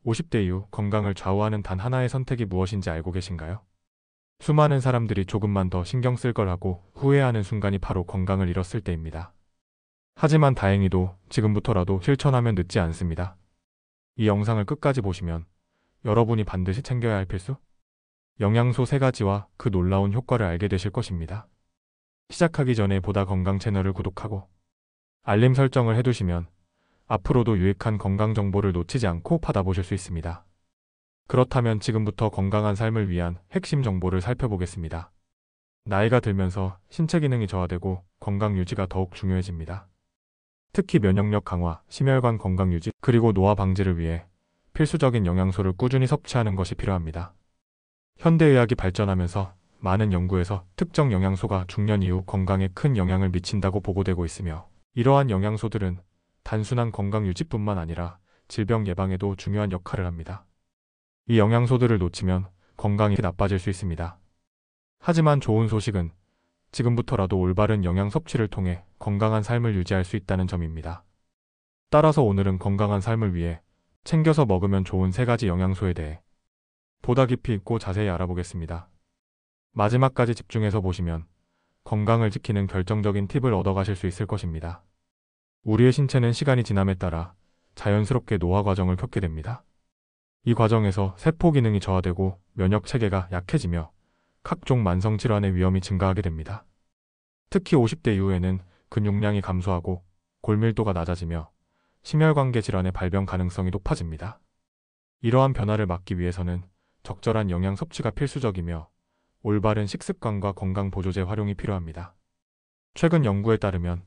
50대 이후 건강을 좌우하는 단 하나의 선택이 무엇인지 알고 계신가요? 수많은 사람들이 조금만 더 신경 쓸 걸 하고 후회하는 순간이 바로 건강을 잃었을 때입니다. 하지만 다행히도 지금부터라도 실천하면 늦지 않습니다. 이 영상을 끝까지 보시면 여러분이 반드시 챙겨야 할 필수 영양소 3가지와 그 놀라운 효과를 알게 되실 것입니다. 시작하기 전에 보다 건강 채널을 구독하고 알림 설정을 해두시면 앞으로도 유익한 건강 정보를 놓치지 않고 받아보실 수 있습니다. 그렇다면 지금부터 건강한 삶을 위한 핵심 정보를 살펴보겠습니다. 나이가 들면서 신체 기능이 저하되고 건강 유지가 더욱 중요해집니다. 특히 면역력 강화, 심혈관 건강 유지, 그리고 노화 방지를 위해 필수적인 영양소를 꾸준히 섭취하는 것이 필요합니다. 현대의학이 발전하면서 많은 연구에서 특정 영양소가 중년 이후 건강에 큰 영향을 미친다고 보고되고 있으며, 이러한 영양소들은 단순한 건강 유지뿐만 아니라 질병 예방에도 중요한 역할을 합니다. 이 영양소들을 놓치면 건강이 나빠질 수 있습니다. 하지만 좋은 소식은 지금부터라도 올바른 영양 섭취를 통해 건강한 삶을 유지할 수 있다는 점입니다. 따라서 오늘은 건강한 삶을 위해 챙겨서 먹으면 좋은 3가지 영양소에 대해 보다 깊이 있고 자세히 알아보겠습니다. 마지막까지 집중해서 보시면 건강을 지키는 결정적인 팁을 얻어가실 수 있을 것입니다. 우리의 신체는 시간이 지남에 따라 자연스럽게 노화 과정을 겪게 됩니다. 이 과정에서 세포 기능이 저하되고 면역 체계가 약해지며 각종 만성 질환의 위험이 증가하게 됩니다. 특히 50대 이후에는 근육량이 감소하고 골밀도가 낮아지며 심혈관계 질환의 발병 가능성이 높아집니다. 이러한 변화를 막기 위해서는 적절한 영양 섭취가 필수적이며 올바른 식습관과 건강 보조제 활용이 필요합니다. 최근 연구에 따르면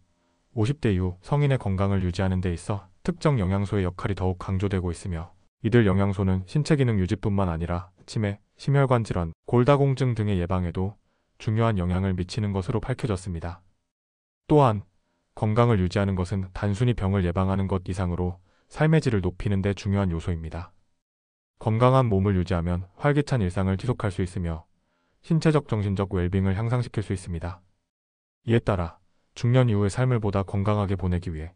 50대 이후 성인의 건강을 유지하는 데 있어 특정 영양소의 역할이 더욱 강조되고 있으며, 이들 영양소는 신체 기능 유지뿐만 아니라 치매, 심혈관 질환, 골다공증 등의 예방에도 중요한 영향을 미치는 것으로 밝혀졌습니다. 또한 건강을 유지하는 것은 단순히 병을 예방하는 것 이상으로 삶의 질을 높이는 데 중요한 요소입니다. 건강한 몸을 유지하면 활기찬 일상을 지속할 수 있으며 신체적 정신적 웰빙을 향상시킬 수 있습니다. 이에 따라 중년 이후의 삶을 보다 건강하게 보내기 위해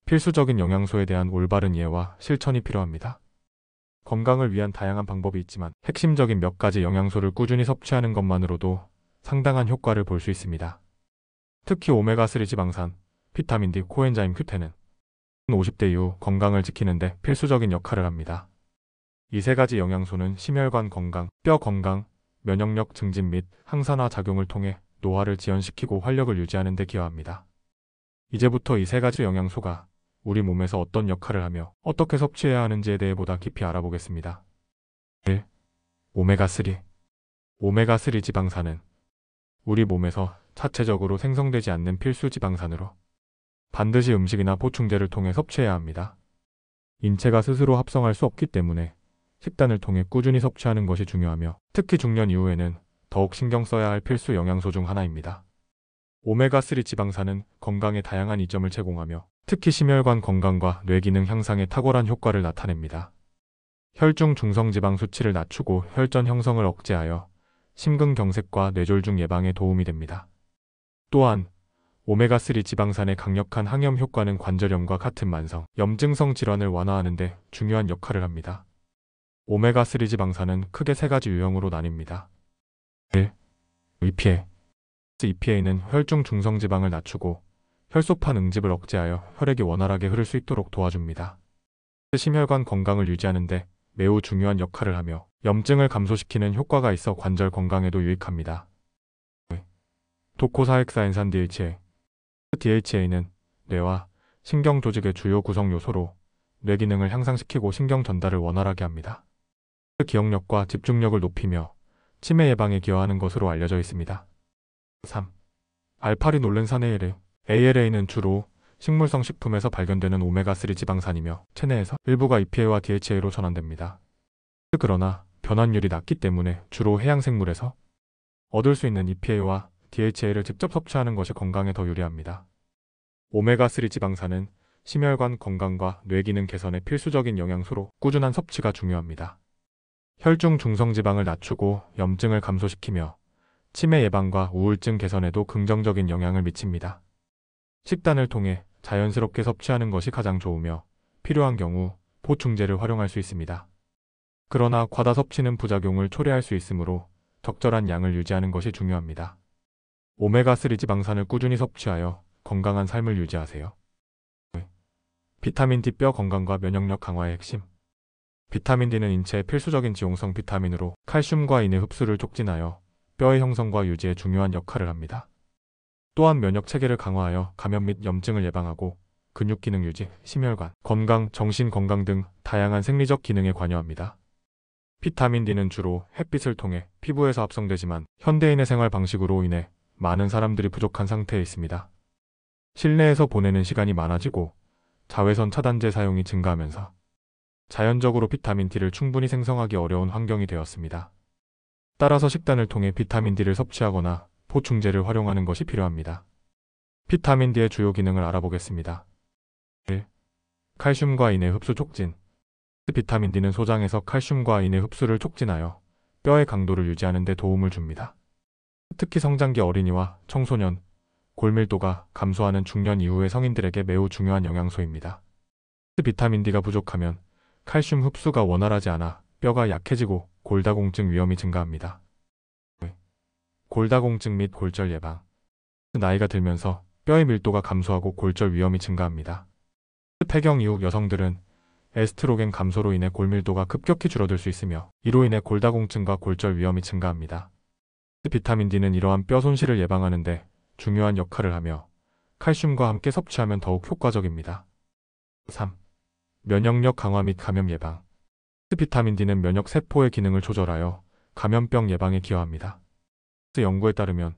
필수적인 영양소에 대한 올바른 이해와 실천이 필요합니다. 건강을 위한 다양한 방법이 있지만 핵심적인 몇 가지 영양소를 꾸준히 섭취하는 것만으로도 상당한 효과를 볼 수 있습니다. 특히 오메가3 지방산, 비타민 D, 코엔자임 Q10은 50대 이후 건강을 지키는 데 필수적인 역할을 합니다. 이 3가지 영양소는 심혈관 건강, 뼈 건강, 면역력 증진 및 항산화 작용을 통해 노화를 지연시키고 활력을 유지하는 데 기여합니다. 이제부터 이 3가지 영양소가 우리 몸에서 어떤 역할을 하며 어떻게 섭취해야 하는지에 대해 보다 깊이 알아보겠습니다. 1. 오메가3. 오메가3 지방산은 우리 몸에서 자체적으로 생성되지 않는 필수 지방산으로 반드시 음식이나 보충제를 통해 섭취해야 합니다. 인체가 스스로 합성할 수 없기 때문에 식단을 통해 꾸준히 섭취하는 것이 중요하며, 특히 중년 이후에는 더욱 신경 써야 할 필수 영양소 중 하나입니다. 오메가3 지방산은 건강에 다양한 이점을 제공하며 특히 심혈관 건강과 뇌기능 향상에 탁월한 효과를 나타냅니다. 혈중 중성지방 수치를 낮추고 혈전 형성을 억제하여 심근경색과 뇌졸중 예방에 도움이 됩니다. 또한 오메가3 지방산의 강력한 항염 효과는 관절염과 같은 만성, 염증성 질환을 완화하는 데 중요한 역할을 합니다. 오메가3 지방산은 크게 3가지 유형으로 나뉩니다. 1. EPA. EPA는 혈중 중성지방을 낮추고 혈소판 응집을 억제하여 혈액이 원활하게 흐를 수 있도록 도와줍니다. 심혈관 건강을 유지하는 데 매우 중요한 역할을 하며 염증을 감소시키는 효과가 있어 관절 건강에도 유익합니다. 도코사헥사엔산 DHA. DHA는 뇌와 신경 조직의 주요 구성 요소로 뇌 기능을 향상시키고 신경 전달을 원활하게 합니다. 기억력과 집중력을 높이며 치매 예방에 기여하는 것으로 알려져 있습니다. 3. 알파리놀렌산 ALA. ALA는 주로 식물성 식품에서 발견되는 오메가3 지방산이며 체내에서 일부가 EPA와 DHA로 전환됩니다. 그러나 변환율이 낮기 때문에 주로 해양생물에서 얻을 수 있는 EPA와 DHA를 직접 섭취하는 것이 건강에 더 유리합니다. 오메가3 지방산은 심혈관 건강과 뇌기능 개선에 필수적인 영양소로 꾸준한 섭취가 중요합니다. 혈중 중성지방을 낮추고 염증을 감소시키며 치매 예방과 우울증 개선에도 긍정적인 영향을 미칩니다. 식단을 통해 자연스럽게 섭취하는 것이 가장 좋으며 필요한 경우 보충제를 활용할 수 있습니다. 그러나 과다 섭취는 부작용을 초래할 수 있으므로 적절한 양을 유지하는 것이 중요합니다. 오메가3 지방산을 꾸준히 섭취하여 건강한 삶을 유지하세요. 비타민 D 뼈 건강과 면역력 강화의 핵심. 비타민 D는 인체의 필수적인 지용성 비타민으로 칼슘과 인의 흡수를 촉진하여 뼈의 형성과 유지에 중요한 역할을 합니다. 또한 면역 체계를 강화하여 감염 및 염증을 예방하고 근육 기능 유지, 심혈관, 건강, 정신 건강 등 다양한 생리적 기능에 관여합니다. 비타민 D는 주로 햇빛을 통해 피부에서 합성되지만 현대인의 생활 방식으로 인해 많은 사람들이 부족한 상태에 있습니다. 실내에서 보내는 시간이 많아지고 자외선 차단제 사용이 증가하면서 자연적으로 비타민 D를 충분히 생성하기 어려운 환경이 되었습니다. 따라서 식단을 통해 비타민 D를 섭취하거나 보충제를 활용하는 것이 필요합니다. 비타민 D의 주요 기능을 알아보겠습니다. 1. 칼슘과 인의 흡수 촉진. 비타민 D는 소장에서 칼슘과 인의 흡수를 촉진하여 뼈의 강도를 유지하는 데 도움을 줍니다. 특히 성장기 어린이와 청소년, 골밀도가 감소하는 중년 이후의 성인들에게 매우 중요한 영양소입니다. 비타민 D가 부족하면 칼슘 흡수가 원활하지 않아 뼈가 약해지고 골다공증 위험이 증가합니다. 골다공증 및 골절 예방. 나이가 들면서 뼈의 밀도가 감소하고 골절 위험이 증가합니다. 폐경 이후 여성들은 에스트로겐 감소로 인해 골밀도가 급격히 줄어들 수 있으며 이로 인해 골다공증과 골절 위험이 증가합니다. 비타민 D는 이러한 뼈 손실을 예방하는 데 중요한 역할을 하며 칼슘과 함께 섭취하면 더욱 효과적입니다. 3. 면역력 강화 및 감염 예방. 비타민 D는 면역 세포의 기능을 조절하여 감염병 예방에 기여합니다. 연구에 따르면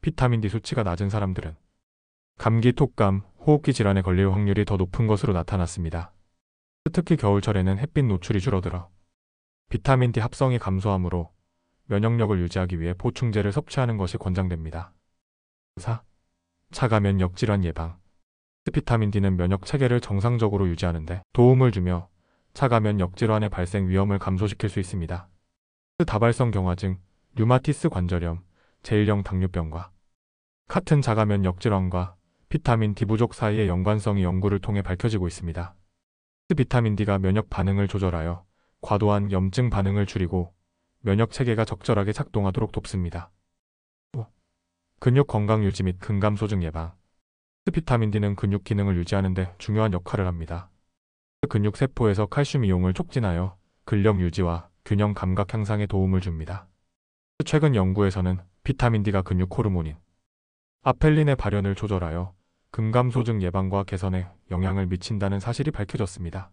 비타민 D 수치가 낮은 사람들은 감기, 톡감, 호흡기 질환에 걸릴 확률이 더 높은 것으로 나타났습니다. 특히 겨울철에는 햇빛 노출이 줄어들어 비타민 D 합성이 감소하므로 면역력을 유지하기 위해 보충제를 섭취하는 것이 권장됩니다. 4. 차가면 역질환 예방. 비타민 D는 면역 체계를 정상적으로 유지하는 데 도움을 주며 차가면 역질환의 발생 위험을 감소시킬 수 있습니다. 다발성 경화증, 류마티스 관절염, 제1형 당뇨병과 같은 자가면 역질환과 비타민 D 부족 사이의 연관성이 연구를 통해 밝혀지고 있습니다. 비타민 D가 면역 반응을 조절하여 과도한 염증 반응을 줄이고 면역 체계가 적절하게 작동하도록 돕습니다. 5. 근육 건강 유지 및 근감 소증 예방. 비타민 D는 근육 기능을 유지하는 데 중요한 역할을 합니다. 근육 세포에서 칼슘 이용을 촉진하여 근력 유지와 균형 감각 향상에 도움을 줍니다. 최근 연구에서는 비타민 D가 근육 호르몬인 아펠린의 발현을 조절하여 근감 소증 예방과 개선에 영향을 미친다는 사실이 밝혀졌습니다.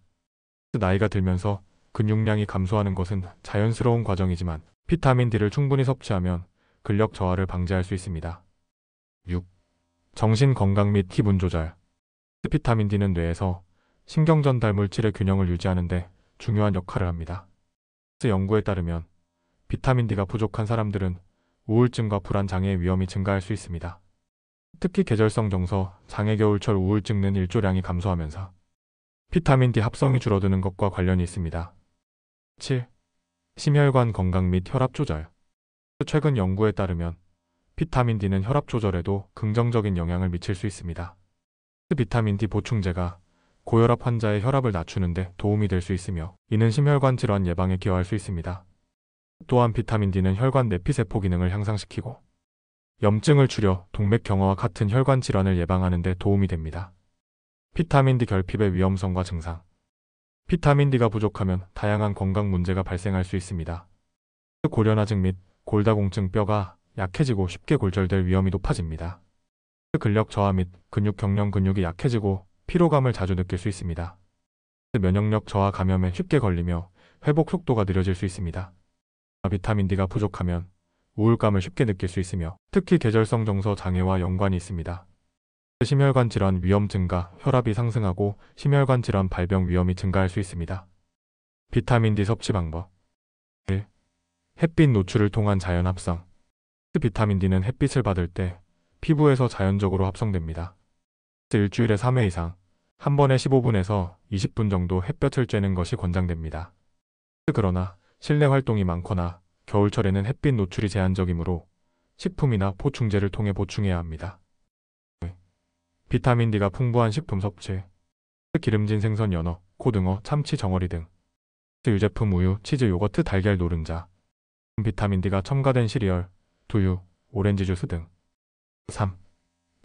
나이가 들면서 근육량이 감소하는 것은 자연스러운 과정이지만 비타민 D를 충분히 섭취하면 근력 저하를 방지할 수 있습니다. 6. 정신 건강 및 기분 조절. 비타민 D는 뇌에서 신경 전달 물질의 균형을 유지하는 데 중요한 역할을 합니다. 연구에 따르면 비타민 D가 부족한 사람들은 우울증과 불안 장애의 위험이 증가할 수 있습니다. 특히 계절성 정서, 장애 겨울철 우울증은 일조량이 감소하면서 비타민 D 합성이 줄어드는 것과 관련이 있습니다. 7. 심혈관 건강 및 혈압 조절. 최근 연구에 따르면 비타민 D는 혈압 조절에도 긍정적인 영향을 미칠 수 있습니다. 비타민 D 보충제가 고혈압 환자의 혈압을 낮추는 데 도움이 될 수 있으며 이는 심혈관 질환 예방에 기여할 수 있습니다. 또한 비타민 D는 혈관 내피세포 기능을 향상시키고 염증을 줄여 동맥 경화와 같은 혈관 질환을 예방하는 데 도움이 됩니다. 비타민 D 결핍의 위험성과 증상. 비타민 D가 부족하면 다양한 건강 문제가 발생할 수 있습니다. 고련화증 및 골다공증, 뼈가 약해지고 쉽게 골절될 위험이 높아집니다. 근력 저하 및 근육 경련, 근육이 약해지고 피로감을 자주 느낄 수 있습니다. 면역력 저하, 감염에 쉽게 걸리며 회복 속도가 느려질 수 있습니다. 비타민 D가 부족하면 우울감을 쉽게 느낄 수 있으며 특히 계절성 정서 장애와 연관이 있습니다. 심혈관 질환 위험 증가, 혈압이 상승하고 심혈관 질환 발병 위험이 증가할 수 있습니다. 비타민 D 섭취 방법. 1. 햇빛 노출을 통한 자연 합성. 비타민 D는 햇빛을 받을 때 피부에서 자연적으로 합성됩니다. 일주일에 3회 이상, 한 번에 15분에서 20분 정도 햇볕을 쬐는 것이 권장됩니다. 그러나 실내 활동이 많거나 겨울철에는 햇빛 노출이 제한적이므로 식품이나 보충제를 통해 보충해야 합니다. 비타민 D가 풍부한 식품 섭취. 기름진 생선, 연어, 고등어, 참치, 정어리 등 유제품 우유, 치즈, 요거트, 달걀, 노른자, 비타민 D가 첨가된 시리얼, 두유, 오렌지 주스 등. 3.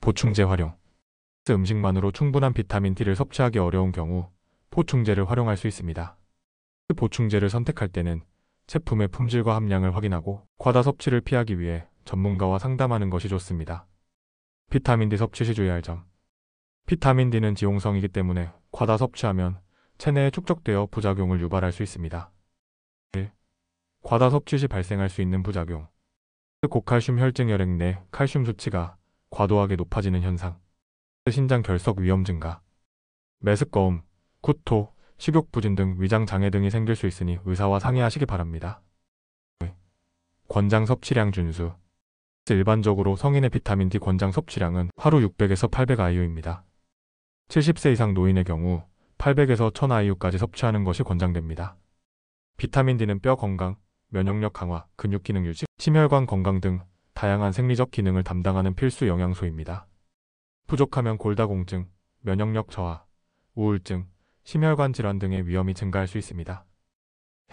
보충제 활용. 음식만으로 충분한 비타민 D를 섭취하기 어려운 경우 보충제를 활용할 수 있습니다. 보충제를 선택할 때는 제품의 품질과 함량을 확인하고 과다 섭취를 피하기 위해 전문가와 상담하는 것이 좋습니다. 비타민 D 섭취 시 주의할 점. 비타민 D는 지용성이기 때문에 과다 섭취하면 체내에 축적되어 부작용을 유발할 수 있습니다. 1. 과다 섭취 시 발생할 수 있는 부작용. 고칼슘 혈증 혈액 내 칼슘 수치가 과도하게 높아지는 현상. 신장 결석 위험 증가. 메스꺼움, 구토, 식욕부진 등 위장 장애 등이 생길 수 있으니 의사와 상의하시기 바랍니다. 권장 섭취량 준수. 일반적으로 성인의 비타민 D 권장 섭취량은 하루 600에서 800 IU입니다. 70세 이상 노인의 경우 800에서 1000 IU까지 섭취하는 것이 권장됩니다. 비타민 D는 뼈 건강, 면역력 강화, 근육 기능 유지, 심혈관 건강 등 다양한 생리적 기능을 담당하는 필수 영양소입니다. 부족하면 골다공증, 면역력 저하, 우울증, 심혈관 질환 등의 위험이 증가할 수 있습니다.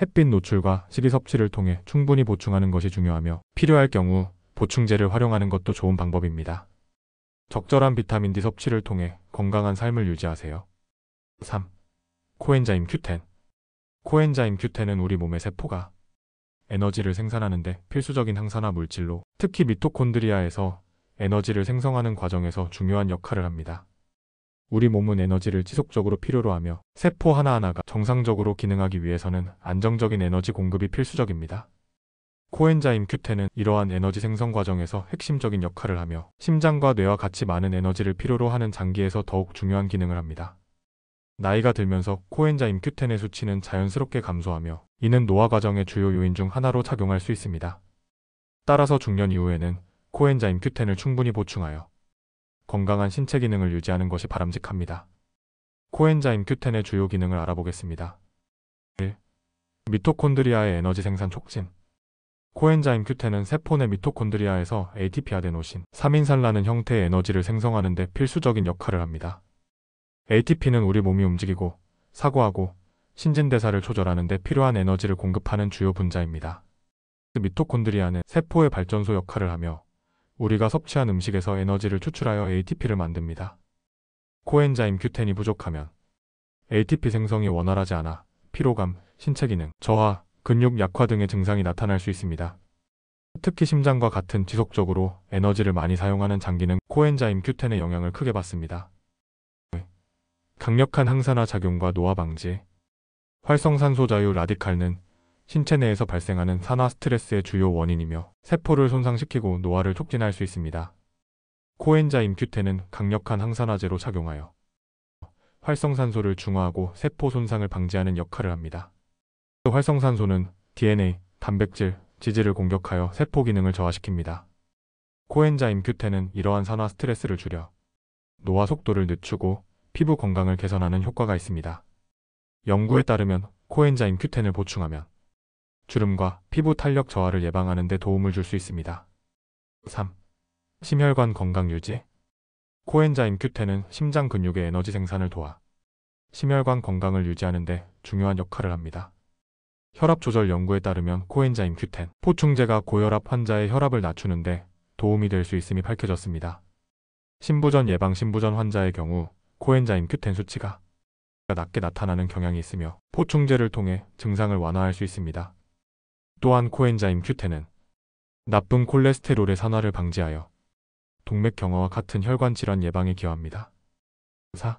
햇빛 노출과 식이 섭취를 통해 충분히 보충하는 것이 중요하며 필요할 경우 보충제를 활용하는 것도 좋은 방법입니다. 적절한 비타민 D 섭취를 통해 건강한 삶을 유지하세요. 3. 코엔자임 Q10. 코엔자임 Q10은 우리 몸의 세포가 에너지를 생산하는 데 필수적인 항산화 물질로 특히 미토콘드리아에서 에너지를 생성하는 과정에서 중요한 역할을 합니다. 우리 몸은 에너지를 지속적으로 필요로 하며 세포 하나하나가 정상적으로 기능하기 위해서는 안정적인 에너지 공급이 필수적입니다. 코엔자임 Q10은 이러한 에너지 생성 과정에서 핵심적인 역할을 하며 심장과 뇌와 같이 많은 에너지를 필요로 하는 장기에서 더욱 중요한 기능을 합니다. 나이가 들면서 코엔자임 Q10의 수치는 자연스럽게 감소하며 이는 노화 과정의 주요 요인 중 하나로 작용할 수 있습니다. 따라서 중년 이후에는 코엔자임 Q10을 충분히 보충하여 건강한 신체 기능을 유지하는 것이 바람직합니다. 코엔자임 Q10의 주요 기능을 알아보겠습니다. 1. 미토콘드리아의 에너지 생산 촉진. 코엔자임 Q10은 세포 내 미토콘드리아에서 ATP 아데노신, 3인산라는 형태의 에너지를 생성하는 데 필수적인 역할을 합니다. ATP는 우리 몸이 움직이고 사고하고 신진대사를 조절하는 데 필요한 에너지를 공급하는 주요 분자입니다. 미토콘드리아는 세포의 발전소 역할을 하며 우리가 섭취한 음식에서 에너지를 추출하여 ATP를 만듭니다. 코엔자임 Q10이 부족하면 ATP 생성이 원활하지 않아 피로감, 신체 기능, 저하, 근육 약화 등의 증상이 나타날 수 있습니다. 특히 심장과 같은 지속적으로 에너지를 많이 사용하는 장기는 코엔자임 Q10의 영향을 크게 받습니다. 강력한 항산화 작용과 노화 방지. 활성산소 자유 라디칼은 신체 내에서 발생하는 산화 스트레스의 주요 원인이며 세포를 손상시키고 노화를 촉진할 수 있습니다. 코엔자임 Q10은 강력한 항산화제로 작용하여 활성산소를 중화하고 세포 손상을 방지하는 역할을 합니다. 활성산소는 DNA, 단백질, 지질을 공격하여 세포 기능을 저하시킵니다. 코엔자임 Q10은 이러한 산화 스트레스를 줄여 노화 속도를 늦추고 피부 건강을 개선하는 효과가 있습니다. 연구에 따르면 코엔자임 Q10을 보충하면 주름과 피부 탄력 저하를 예방하는 데 도움을 줄 수 있습니다. 3. 심혈관 건강 유지. 코엔자임 Q10은 심장 근육의 에너지 생산을 도와 심혈관 건강을 유지하는 데 중요한 역할을 합니다. 혈압 조절 연구에 따르면 코엔자임 Q10 보충제가 고혈압 환자의 혈압을 낮추는 데 도움이 될 수 있음이 밝혀졌습니다. 신부전 예방 신부전 환자의 경우 코엔자임 Q10 수치가 낮게 나타나는 경향이 있으며 보충제를 통해 증상을 완화할 수 있습니다. 또한 코엔자임 Q10은 나쁜 콜레스테롤의 산화를 방지하여 동맥 경화와 같은 혈관 질환 예방에 기여합니다. 4.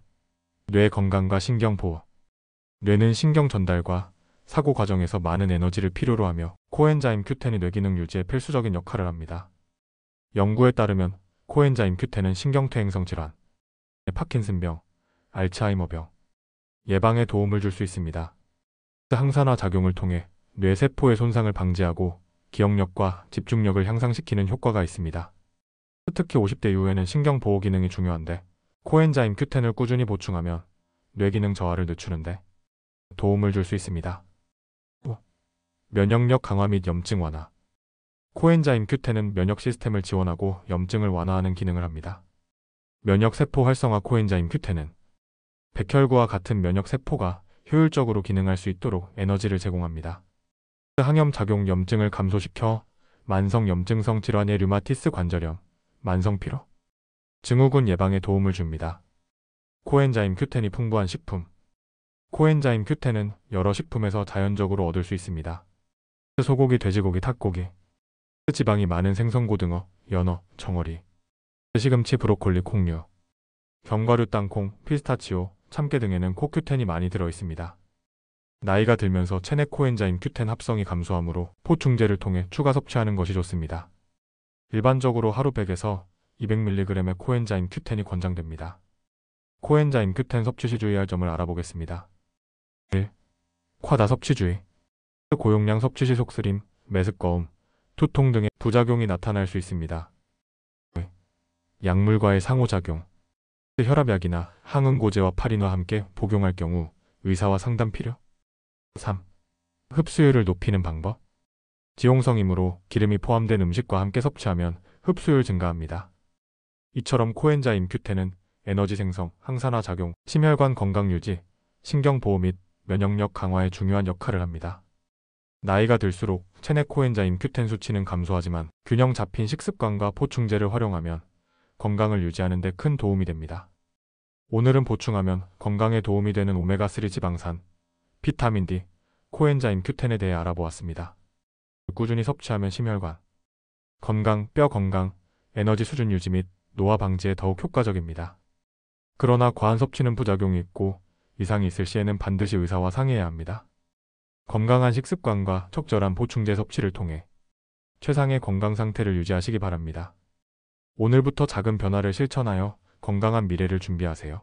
뇌 건강과 신경 보호. 뇌는 신경 전달과 사고 과정에서 많은 에너지를 필요로 하며 코엔자임 Q10이 뇌 기능 유지에 필수적인 역할을 합니다. 연구에 따르면 코엔자임 Q10은 신경퇴행성 질환, 파킨슨병, 알츠하이머병 예방에 도움을 줄 수 있습니다. 항산화 작용을 통해 뇌세포의 손상을 방지하고 기억력과 집중력을 향상시키는 효과가 있습니다. 특히 50대 이후에는 신경보호 기능이 중요한데 코엔자임 Q10을 꾸준히 보충하면 뇌기능 저하를 늦추는데 도움을 줄 수 있습니다. 면역력 강화 및 염증 완화. 코엔자임 Q10은 면역 시스템을 지원하고 염증을 완화하는 기능을 합니다. 면역세포 활성화. 코엔자임 Q10은 백혈구와 같은 면역세포가 효율적으로 기능할 수 있도록 에너지를 제공합니다. 항염작용 염증을 감소시켜 만성염증성 질환의 류마티스 관절염, 만성피로, 증후군 예방에 도움을 줍니다. 코엔자임 Q10이 풍부한 식품. 코엔자임 Q10은 여러 식품에서 자연적으로 얻을 수 있습니다. 소고기, 돼지고기, 닭고기, 지방이 많은 생선고등어, 연어, 정어리, 시금치, 브로콜리, 콩류, 견과류, 땅콩, 피스타치오, 참깨 등에는 코Q10이 많이 들어있습니다. 나이가 들면서 체내 코엔자임 Q10 합성이 감소하므로 보충제를 통해 추가 섭취하는 것이 좋습니다. 일반적으로 하루 100에서 200mg의 코엔자임 Q10이 권장됩니다. 코엔자임 Q10 섭취 시 주의할 점을 알아보겠습니다. 1. 과다 섭취 주의. 고용량 섭취 시 속쓰림, 메스꺼움, 두통 등의 부작용이 나타날 수 있습니다. 2. 약물과의 상호작용. 혈압약이나 항응고제와 파린과 함께 복용할 경우 의사와 상담 필요. 3. 흡수율을 높이는 방법. 지용성이므로 기름이 포함된 음식과 함께 섭취하면 흡수율 증가합니다. 이처럼 코엔자임 Q10은 에너지 생성, 항산화 작용, 심혈관 건강 유지, 신경 보호 및 면역력 강화에 중요한 역할을 합니다. 나이가 들수록 체내 코엔자임 Q10 수치는 감소하지만 균형 잡힌 식습관과 보충제를 활용하면 건강을 유지하는 데 큰 도움이 됩니다. 오늘은 보충하면 건강에 도움이 되는 오메가3 지방산, 비타민 D, 코엔자임 Q10에 대해 알아보았습니다. 꾸준히 섭취하면 심혈관 건강, 뼈 건강, 에너지 수준 유지 및 노화 방지에 더욱 효과적입니다. 그러나 과한 섭취는 부작용이 있고 이상이 있을 시에는 반드시 의사와 상의해야 합니다. 건강한 식습관과 적절한 보충제 섭취를 통해 최상의 건강 상태를 유지하시기 바랍니다. 오늘부터 작은 변화를 실천하여 건강한 미래를 준비하세요.